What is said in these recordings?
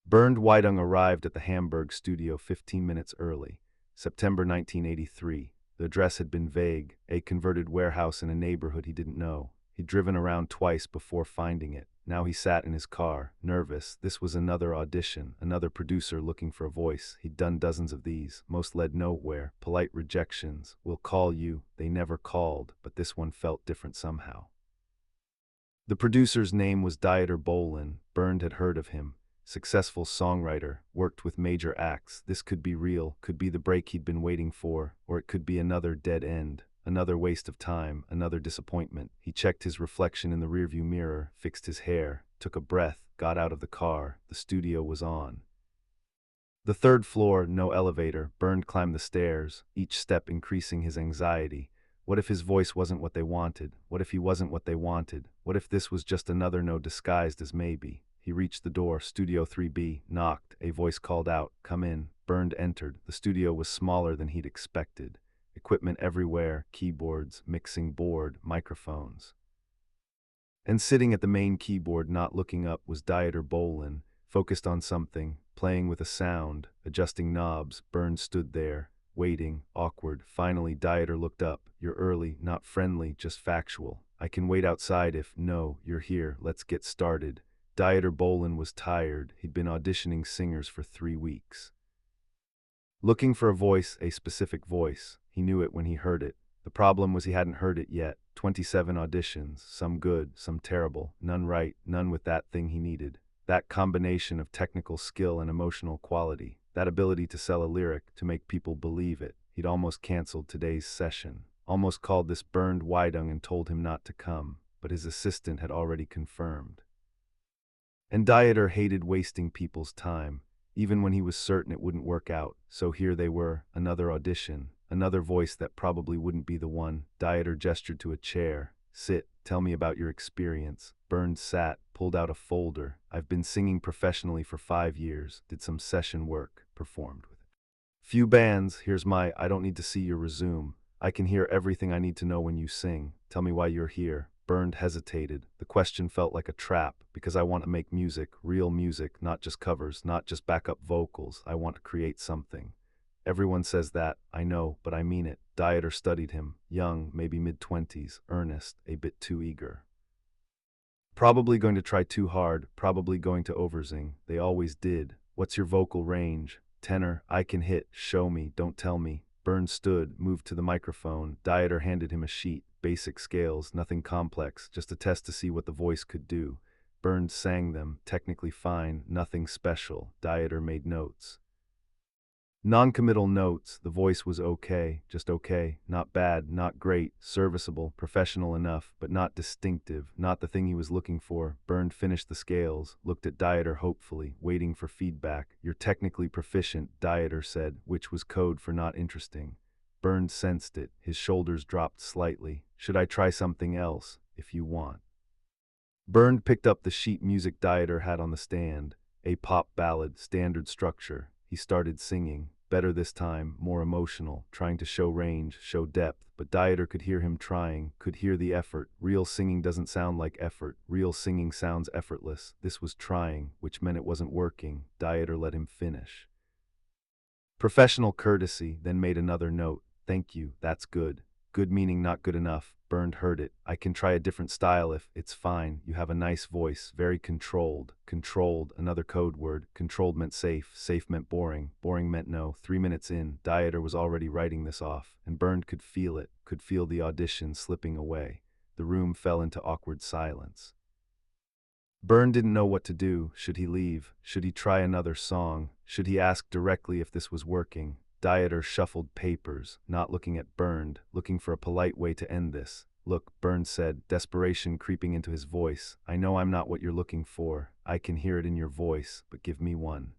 Bernd Weidung arrived at the Hamburg studio 15 minutes early, September 1983. The address had been vague, a converted warehouse in a neighborhood he didn't know. He'd driven around twice before finding it. Now he sat in his car, nervous. This was another audition, another producer looking for a voice. He'd done dozens of these. Most led nowhere. Polite rejections. We'll call you. They never called, but this one felt different somehow. The producer's name was Dieter Bohlen. Bernd had heard of him. Successful songwriter, worked with major acts. This could be real, could be the break he'd been waiting for, or it could be another dead end, another waste of time, another disappointment. He checked his reflection in the rearview mirror, fixed his hair, took a breath, got out of the car. The studio was on. The third floor, no elevator. Bernd climbed the stairs, each step increasing his anxiety. What if his voice wasn't what they wanted? What if he wasn't what they wanted? What if this was just another no disguised as maybe? He reached the door, Studio 3B, knocked. A voice called out, "Come in." Bernd entered. The studio was smaller than he'd expected. Equipment everywhere, keyboards, mixing board, microphones. And sitting at the main keyboard, not looking up, was Dieter Bohlen, focused on something, playing with a sound, adjusting knobs. Bernd stood there, waiting, awkward. Finally, Dieter looked up. "You're early, not friendly, just factual. I can wait outside if..." "No, you're here, let's get started." Dieter Bohlen was tired. He'd been auditioning singers for 3 weeks. Looking for a voice, a specific voice. He knew it when he heard it. The problem was he hadn't heard it yet. 27 auditions, some good, some terrible, none right, none with that thing he needed. That combination of technical skill and emotional quality, that ability to sell a lyric, to make people believe it. He'd almost canceled today's session, almost called this Bernd Weidung and told him not to come, but his assistant had already confirmed. And Dieter hated wasting people's time, even when he was certain it wouldn't work out. So here they were, another audition, another voice that probably wouldn't be the one. Dieter gestured to a chair. "Sit, tell me about your experience." Bernd sat, pulled out a folder. "I've been singing professionally for 5 years, did some session work, performed with few bands. Here's my, I don't need to see your resume. I can hear everything I need to know when you sing. Tell me why you're here." Bernd hesitated. The question felt like a trap, because I want to make music, real music, not just covers, not just backup vocals. I want to create something. "Everyone says that, I know, but I mean it." Dieter studied him, young, maybe mid-20s, earnest, a bit too eager. "Probably going to try too hard, probably going to oversing. They always did. What's your vocal range?" "Tenor, I can hit, show me, don't tell me." Bernd stood, moved to the microphone. Dieter handed him a sheet. Basic scales, nothing complex, just a test to see what the voice could do. Bernd sang them, technically fine, nothing special. Dieter made notes. Non-committal notes. The voice was okay, just okay, not bad, not great, serviceable, professional enough, but not distinctive, not the thing he was looking for. Bernd finished the scales, looked at Dieter hopefully, waiting for feedback. "You're technically proficient," Dieter said, which was code for not interesting. Bernd sensed it. His shoulders dropped slightly. "Should I try something else, if you want?" Bernd picked up the sheet music Dieter had on the stand. A pop ballad, standard structure. He started singing. Better this time, more emotional, trying to show range, show depth, but Dieter could hear him trying, could hear the effort. Real singing doesn't sound like effort. Real singing sounds effortless. This was trying, which meant it wasn't working. Dieter let him finish. Professional courtesy, then made another note. "Thank you, that's good." Good meaning not good enough. Bernd heard it. "I can try a different style if..." "It's fine, you have a nice voice, very controlled." Controlled, another code word. Controlled meant safe, safe meant boring, boring meant no. 3 minutes in, Dieter was already writing this off, and Bernd could feel it, could feel the audition slipping away. The room fell into awkward silence. Bernd didn't know what to do. Should he leave? Should he try another song? Should he ask directly if this was working? Dieter shuffled papers, not looking at Bernd, looking for a polite way to end this. "Look," Bernd said, desperation creeping into his voice. "I know I'm not what you're looking for. I can hear it in your voice, but give me one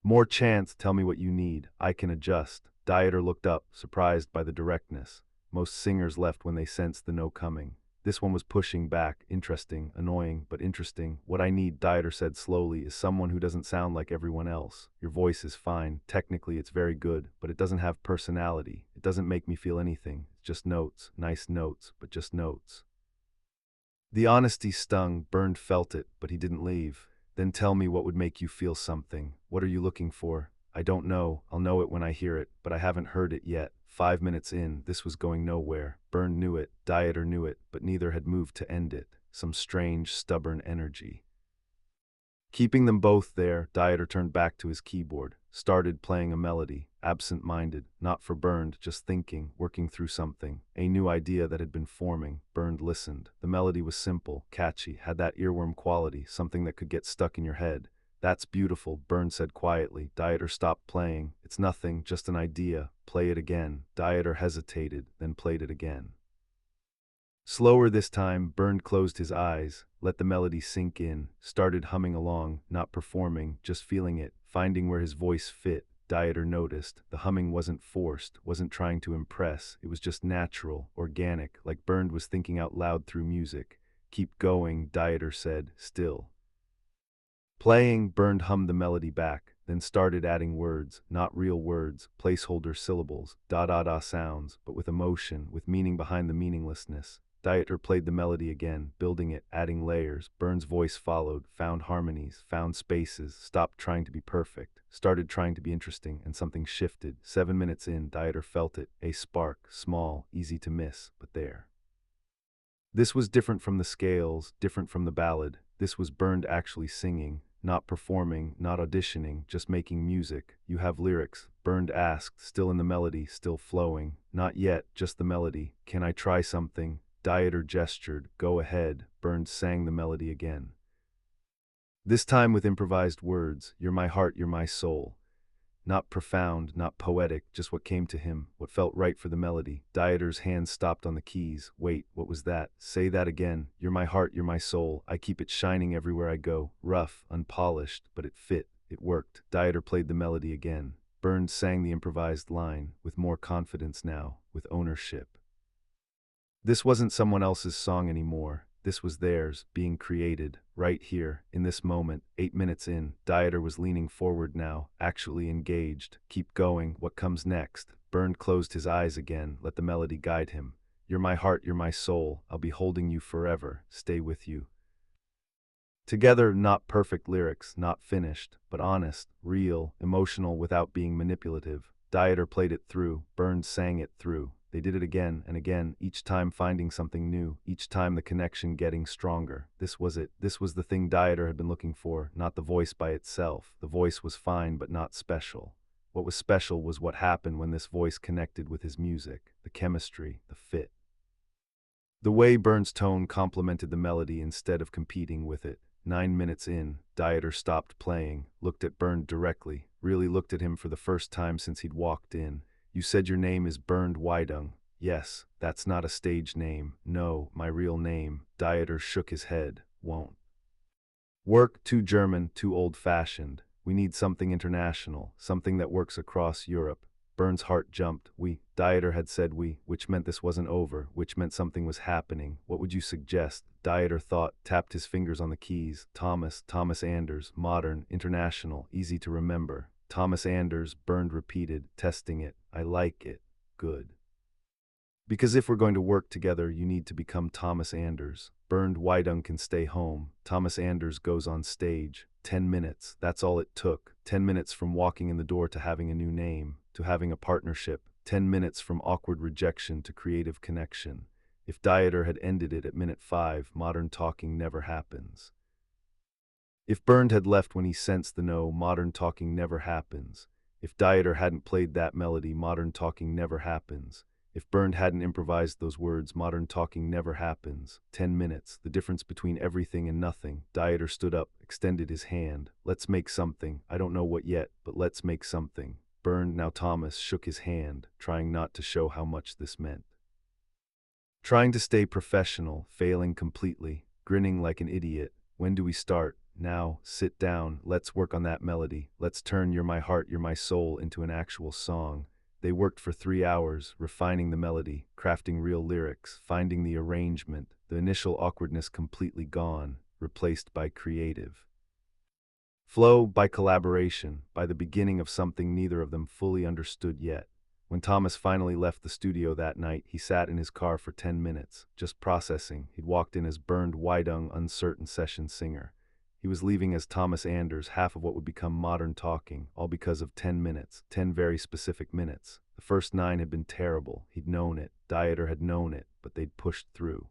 more chance. Tell me what you need. I can adjust." Dieter looked up, surprised by the directness. Most singers left when they sensed the no coming. This one was pushing back, interesting, annoying, but interesting. "What I need," Dieter said slowly, "is someone who doesn't sound like everyone else. Your voice is fine, technically it's very good, but it doesn't have personality. It doesn't make me feel anything. It's just notes, nice notes, but just notes." The honesty stung. Bernd felt it, but he didn't leave. Then tell me what would make you feel something. What are you looking for? I don't know. I'll know it when I hear it, but I haven't heard it yet. 5 minutes in, this was going nowhere. Bernd knew it, Dieter knew it, but neither had moved to end it. Some strange, stubborn energy. Keeping them both there, Dieter turned back to his keyboard, started playing a melody, absent-minded, not for Bernd, just thinking, working through something, a new idea that had been forming. Bernd listened. The melody was simple, catchy, had that earworm quality, something that could get stuck in your head. That's beautiful, Bernd said quietly. Dieter stopped playing. It's nothing, just an idea. Play it again. Dieter hesitated, then played it again. Slower this time, Bernd closed his eyes, let the melody sink in, started humming along, not performing, just feeling it, finding where his voice fit. Dieter noticed. The humming wasn't forced, wasn't trying to impress, it was just natural, organic, like Bernd was thinking out loud through music. Keep going, Dieter said, still. Playing, Bernd hummed the melody back, then started adding words, not real words, placeholder syllables, da-da-da sounds, but with emotion, with meaning behind the meaninglessness. Dieter played the melody again, building it, adding layers. Bernd's voice followed, found harmonies, found spaces, stopped trying to be perfect, started trying to be interesting, and something shifted. 7 minutes in, Dieter felt it, a spark, small, easy to miss, but there. This was different from the scales, different from the ballad. This was Bernd actually singing, not performing, not auditioning, just making music. You have lyrics, Bernd asked, still in the melody, still flowing. Not yet, just the melody. Can I try something? Dieter gestured. Go ahead. Bernd sang the melody again. This time with improvised words. You're my heart, you're my soul. Not profound, not poetic, just what came to him, what felt right for the melody. Dieter's hands stopped on the keys. Wait, what was that? Say that again. You're my heart, you're my soul. I keep it shining everywhere I go. Rough, unpolished, but it fit. It worked. Dieter played the melody again. Bernd sang the improvised line, with more confidence now, with ownership. This wasn't someone else's song anymore. This was theirs, being created, right here, in this moment. 8 minutes in, Dieter was leaning forward now, actually engaged. Keep going, what comes next? Bernd closed his eyes again, let the melody guide him. You're my heart, you're my soul, I'll be holding you forever, stay with you. Together, not perfect lyrics, not finished, but honest, real, emotional without being manipulative. Dieter played it through, Bernd sang it through. They did it again and again, each time finding something new, each time the connection getting stronger. This was it. This was the thing Dieter had been looking for, not the voice by itself. The voice was fine, but not special. What was special was what happened when this voice connected with his music, the chemistry, the fit. The way Bernd's tone complemented the melody instead of competing with it. 9 minutes in, Dieter stopped playing, looked at Bernd directly, really looked at him for the first time since he'd walked in. You said your name is Bernd Weidung. Yes, that's not a stage name. No, my real name. Dieter shook his head. Won't work. Too German, too old-fashioned. We need something international, something that works across Europe. Bernd's heart jumped. Dieter had said we, which meant this wasn't over, which meant something was happening. What would you suggest? Dieter thought, tapped his fingers on the keys. Thomas Anders, modern, international, easy to remember. Thomas Anders, Bernd repeated, testing it. I like it. Good. Because if we're going to work together, you need to become Thomas Anders. Bernd Weidung can stay home. Thomas Anders goes on stage. 10 minutes, that's all it took. 10 minutes from walking in the door to having a new name, to having a partnership. 10 minutes from awkward rejection to creative connection. If Dieter had ended it at minute 5, modern talking never happens. If Bernd had left when he sensed the no, modern talking never happens. If Dieter hadn't played that melody, modern talking never happens. If Bernd hadn't improvised those words, modern talking never happens. 10 minutes, the difference between everything and nothing. Dieter stood up, extended his hand. Let's make something. I don't know what yet, but let's make something. Bernd, now Thomas, shook his hand, trying not to show how much this meant. Trying to stay professional, failing completely, grinning like an idiot. When do we start? Now, sit down, let's work on that melody. Let's turn You're My Heart, You're My Soul into an actual song. They worked for 3 hours, refining the melody, crafting real lyrics, finding the arrangement, the initial awkwardness completely gone, replaced by creative flow, by collaboration, by the beginning of something neither of them fully understood yet. When Thomas finally left the studio that night, he sat in his car for 10 minutes, just processing. He'd walked in as Bernd Weidung, uncertain session singer. He was leaving as Thomas Anders, half of what would become modern talking, all because of 10 minutes, 10 very specific minutes. The first 9 had been terrible. He'd known it. Dieter had known it, but they'd pushed through.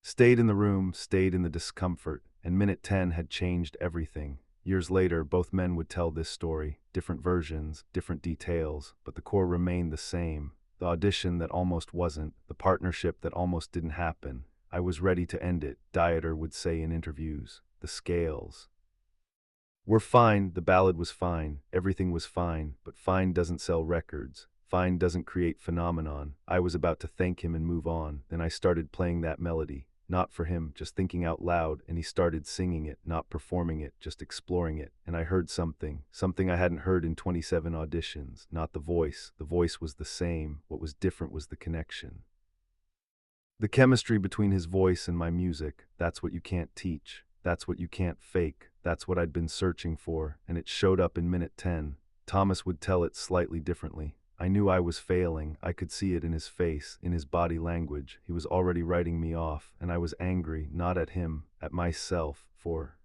Stayed in the room, stayed in the discomfort, and minute 10 had changed everything. Years later, both men would tell this story, different versions, different details, but the core remained the same. The audition that almost wasn't, the partnership that almost didn't happen. I was ready to end it, Dieter would say in interviews. The scales were fine, the ballad was fine, everything was fine, but fine doesn't sell records. Fine doesn't create phenomenon. I was about to thank him and move on. Then I started playing that melody. Not for him, just thinking out loud, and he started singing it, not performing it, just exploring it. And I heard something I hadn't heard in 27 auditions. Not the voice was the same. What was different was the connection. The chemistry between his voice and my music, that's what you can't teach. That's what you can't fake. That's what I'd been searching for, and it showed up in minute 10. Thomas would tell it slightly differently. I knew I was failing. I could see it in his face, in his body language. He was already writing me off, and I was angry, not at him, at myself, for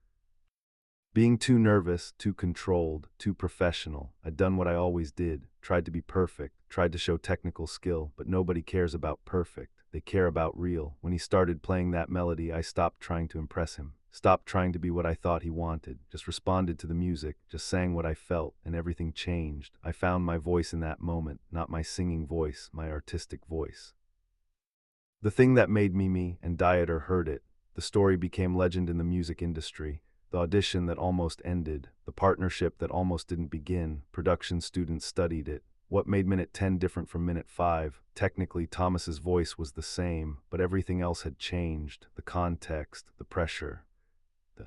being too nervous, too controlled, too professional. I'd done what I always did, tried to be perfect, tried to show technical skill, but nobody cares about perfect. They care about real. When he started playing that melody, I stopped trying to impress him. Stopped trying to be what I thought he wanted, just responded to the music, just sang what I felt, and everything changed. I found my voice in that moment, not my singing voice, my artistic voice. The thing that made me me, and Dieter heard it. The story became legend in the music industry. The audition that almost ended, the partnership that almost didn't begin, production students studied it. What made minute 10 different from minute 5? Technically, Thomas's voice was the same, but everything else had changed. The context, the pressure, the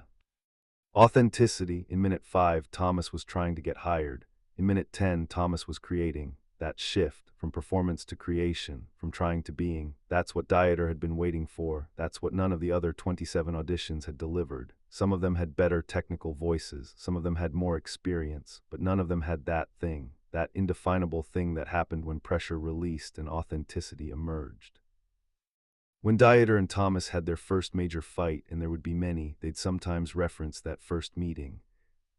authenticity. In minute 5, Thomas was trying to get hired. In minute 10, Thomas was creating. That shift, from performance to creation, from trying to being, that's what Dieter had been waiting for. That's what none of the other 27 auditions had delivered. Some of them had better technical voices, some of them had more experience, but none of them had that thing, that indefinable thing that happened when pressure released and authenticity emerged. When Dieter and Thomas had their first major fight, and there would be many, they'd sometimes reference that first meeting.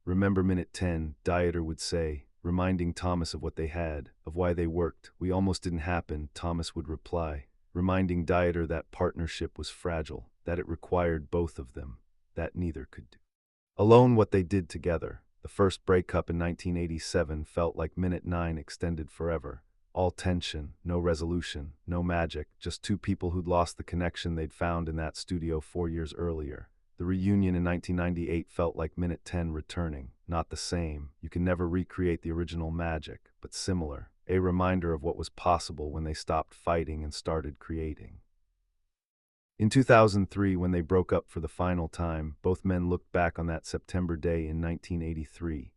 Remember minute 10, Dieter would say, reminding Thomas of what they had, of why they worked. We almost didn't happen, Thomas would reply, reminding Dieter that partnership was fragile, that it required both of them, that neither could do alone what they did together. The first breakup in 1987 felt like minute 9 extended forever. All tension, no resolution, no magic, just two people who'd lost the connection they'd found in that studio 4 years earlier. The reunion in 1998 felt like minute 10 returning. Not the same. You can never recreate the original magic, but similar. A reminder of what was possible when they stopped fighting and started creating. In 2003, when they broke up for the final time, both men looked back on that September day in 1983.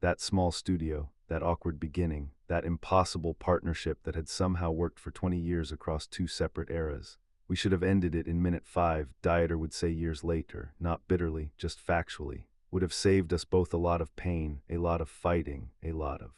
That small studio, that awkward beginning, that impossible partnership that had somehow worked for 20 years across 2 separate eras. We should have ended it in minute 5, Dieter would say years later, not bitterly, just factually. Would have saved us both a lot of pain, a lot of fighting, a lot of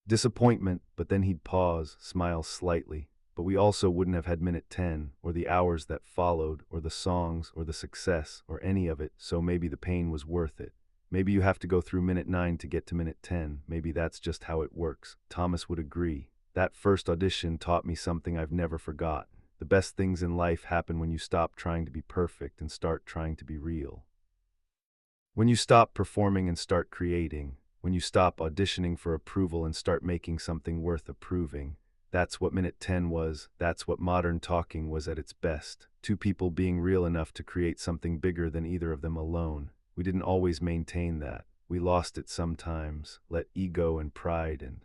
disappointment, but then he'd pause, smile slightly. But we also wouldn't have had minute 10, or the hours that followed, or the songs, or the success, or any of it, so maybe the pain was worth it. Maybe you have to go through minute 9 to get to minute 10, maybe that's just how it works. Thomas would agree. That first audition taught me something I've never forgotten. The best things in life happen when you stop trying to be perfect and start trying to be real. When you stop performing and start creating. When you stop auditioning for approval and start making something worth approving. That's what minute 10 was. That's what modern talking was at its best. Two people being real enough to create something bigger than either of them alone. We didn't always maintain that. We lost it sometimes, let ego and pride and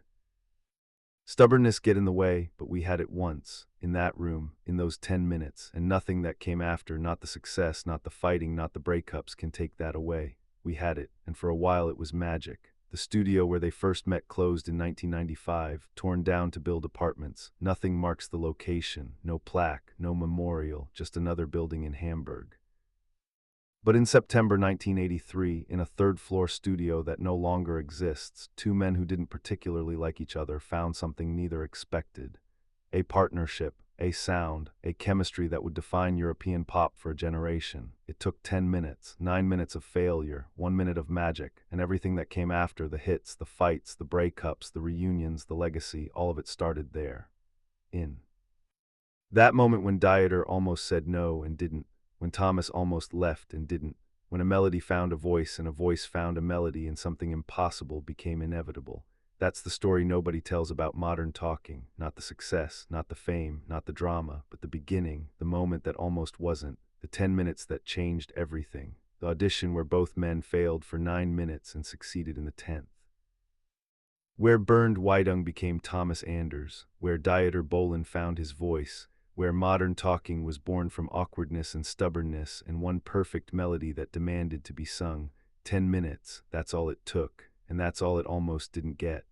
stubbornness get in the way, but we had it once, in that room, in those 10 minutes, and nothing that came after, not the success, not the fighting, not the breakups, can take that away. We had it, and for a while it was magic. The studio where they first met closed in 1995, torn down to build apartments. Nothing marks the location, no plaque, no memorial, just another building in Hamburg. But in September 1983, in a third-floor studio that no longer exists, two men who didn't particularly like each other found something neither expected. A partnership, a sound, a chemistry that would define European pop for a generation. It took 10 minutes, 9 minutes of failure, 1 minute of magic, and everything that came after, the hits, the fights, the breakups, the reunions, the legacy, all of it started there. In that moment when Dieter almost said no and didn't, when Thomas almost left and didn't, when a melody found a voice and a voice found a melody and something impossible became inevitable. That's the story nobody tells about modern talking, not the success, not the fame, not the drama, but the beginning, the moment that almost wasn't, the 10 minutes that changed everything, the audition where both men failed for 9 minutes and succeeded in the 10th. Where Bernd Weidung became Thomas Anders, where Dieter Bohlen found his voice, where modern talking was born from awkwardness and stubbornness and one perfect melody that demanded to be sung. 10 minutes, that's all it took, and that's all it almost didn't get.